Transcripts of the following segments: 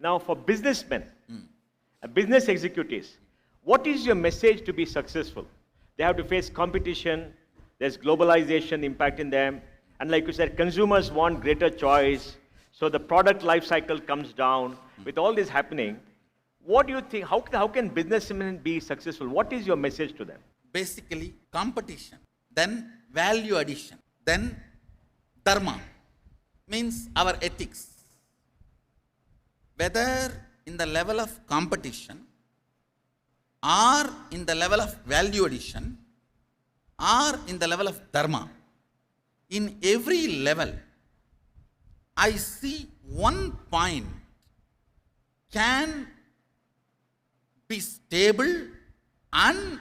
Now, for businessmen, business executives, what is your message to be successful? They have to face competition, there's globalization impacting them, and like you said, consumers want greater choice, so the product life cycle comes down. With all this happening, what do you think, how can businessmen be successful? What is your message to them? Basically, competition, then value addition, then dharma, means our ethics. Whether in the level of competition or in the level of value addition or in the level of dharma, in every level, I see one point can be stable and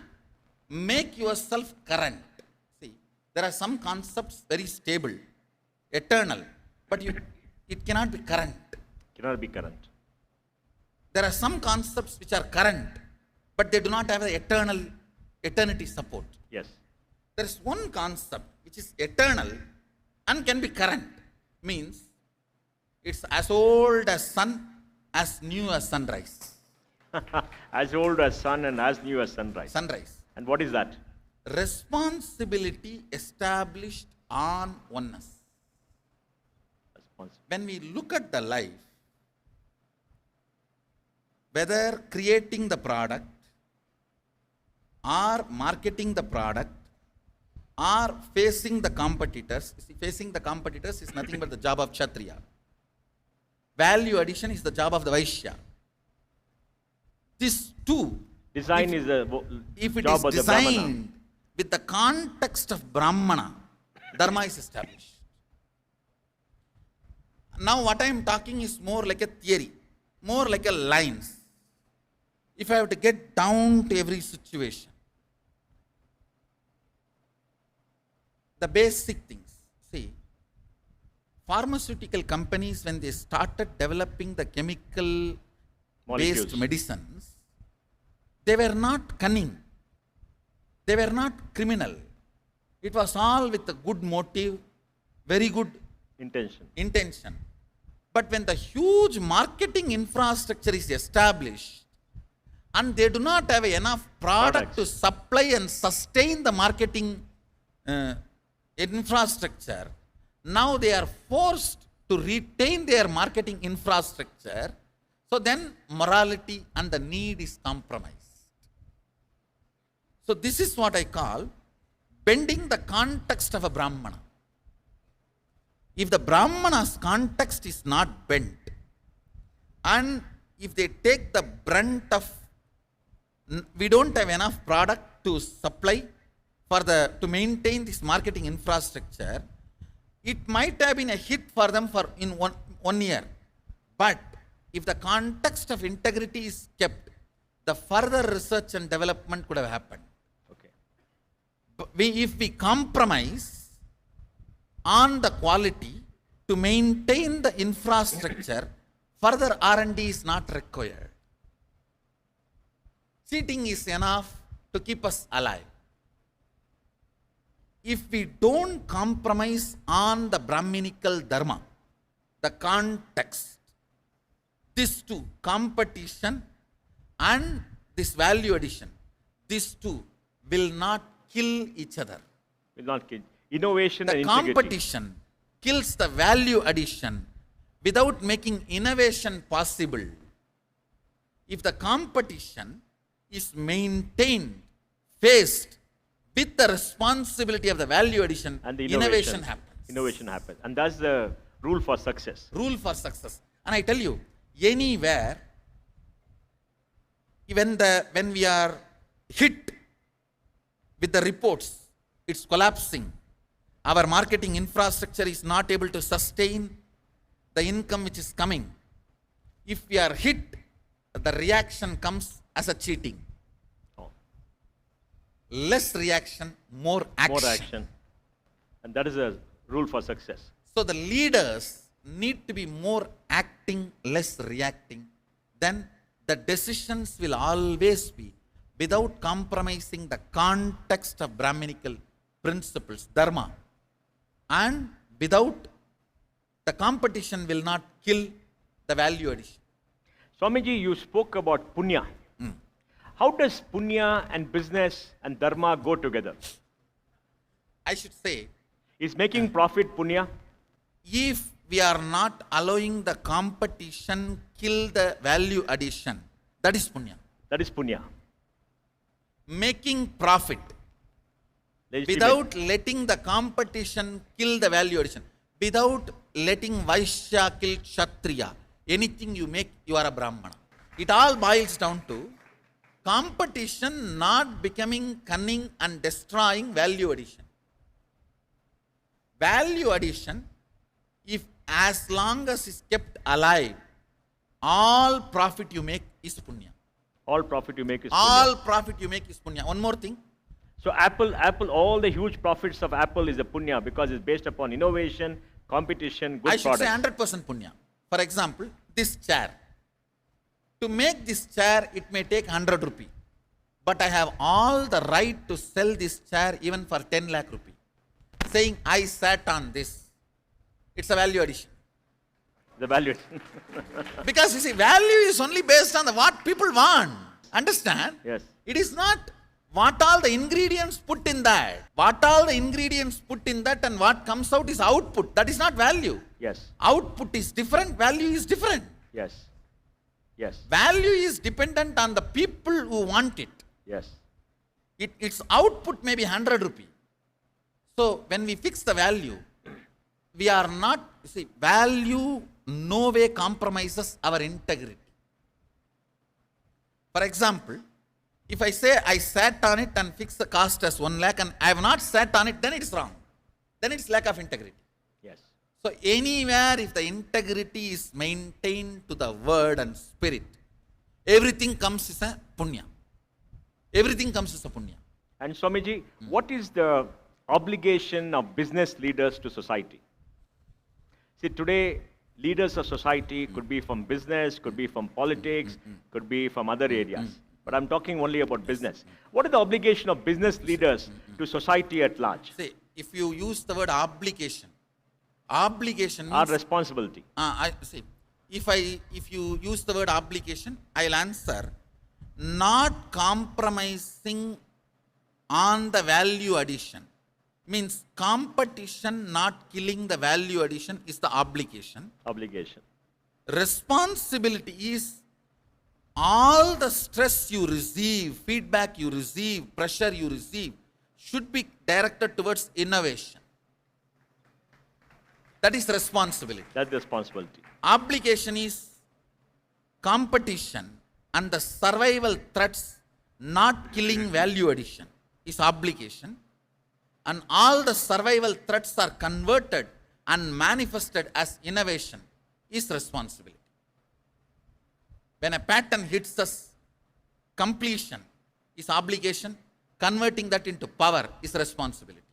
make yourself current. See, there are some concepts very stable, eternal, but it cannot be current. Cannot be current. There are some concepts which are current, but they do not have the eternity support. Yes. There is one concept which is eternal and can be current. Means it's as old as sun, as new as sunrise. As old as sun and as new as sunrise. Sunrise. And what is that? Responsibility established on oneness. When we look at the life, whether creating the product or marketing the product or facing the competitors, see, facing the competitors is nothing but the job of Kshatriya. Value addition is the job of the Vaishya. This too, Design is the if it job is of the Brahmana. designed with the context of Brahmana, Dharma is established. Now what I am talking is more like a theory, more like a lines. If I have to get down to every situation, the basic things. See, pharmaceutical companies, when they started developing the chemical-based Molecules. medicines, they were not cunning. They were not criminal. It was all with a good motive, very good intention. But when the huge marketing infrastructure is established and they do not have enough product to supply and sustain the marketing infrastructure, now they are forced to retain their marketing infrastructure. So then morality and the need is compromised. So this is what I call bending the context of a Brahmana. If the Brahmana's context is not bent, and if they take the brunt of, we don't have enough product to supply to maintain this marketing infrastructure, it might have been a hit for them in one year. But if the context of integrity is kept, the further research and development could have happened. If we compromise on the quality to maintain the infrastructure, further R&D is not required. Cheating is enough to keep us alive. If we don't compromise on the Brahminical Dharma, the context, these two, competition and this value addition, these two will not kill each other. Will not kill. Innovation The and integrity. competition kills the value addition without making innovation possible. If the competition is maintained, faced with the responsibility of the value addition, And the innovation happens. Innovation happens. And that's the rule for success. Rule for success. And I tell you, anywhere, when we are hit with the reports, it's collapsing. Our marketing infrastructure is not able to sustain the income which is coming. If we are hit, the reaction comes as a cheating. Oh. Less reaction, more action. More action. And that is a rule for success. So the leaders need to be more acting, less reacting. Then the decisions will always be without compromising the context of Brahminical principles, dharma. And without, the competition will not kill the value addition. Swamiji, you spoke about punya. How does punya and business and dharma go together? I should say, Is making profit punya? if we are not allowing the competition kill the value addition, that is punya. That is punya. Making profit Legitimate. without letting the competition kill the value addition, without letting Vaishya kill Kshatriya, anything you make, you are a Brahmana. It all boils down to competition not becoming cunning and destroying value addition. Value addition, if as long as is kept alive, all profit you make is punya. All profit you make is All punya. profit you make is punya. One more thing. So Apple, all the huge profits of Apple is a punya because it's based upon innovation, competition, good I should say products. 100% punya. For example, this chair. To make this chair, it may take 100 rupee. But I have all the right to sell this chair even for 10 lakh rupee. Saying I sat on this. It's a value addition. The value. Because you see, value is only based on what people want. Understand? Yes. It is not what all the ingredients put in that. What all the ingredients put in that and what comes out is output. That is not value. Yes. Output is different, value is different. Yes. Yes. Value is dependent on the people who want it. Yes. Its output may be 100 rupee. So when we fix the value, we are not, you see, value no way compromises our integrity. For example, if I say I sat on it and fixed the cost as 1 lakh and I have not sat on it, then it is wrong. Then it is lack of integrity. Yes. So anywhere if the integrity is maintained to the word and spirit, everything comes as a punya. Everything comes as a punya. And Swamiji, what is the obligation of business leaders to society? See, today, leaders of society could be from business, could be from politics, could be from other areas. But I'm talking only about business. What is the obligation of business leaders to society at large? See, if you use the word obligation, obligation Our means, responsibility. I see, if you use the word obligation, I'll answer, not compromising on the value addition. Means competition not killing the value addition is the obligation. Obligation. Responsibility is all the stress you receive, feedback you receive, pressure you receive should be directed towards innovation. That is responsibility. That's the responsibility. Obligation is competition and the survival threats not killing value addition is obligation. And all the survival threats are converted and manifested as innovation is responsibility. When a pattern hits us, completion is obligation, converting that into power is responsibility.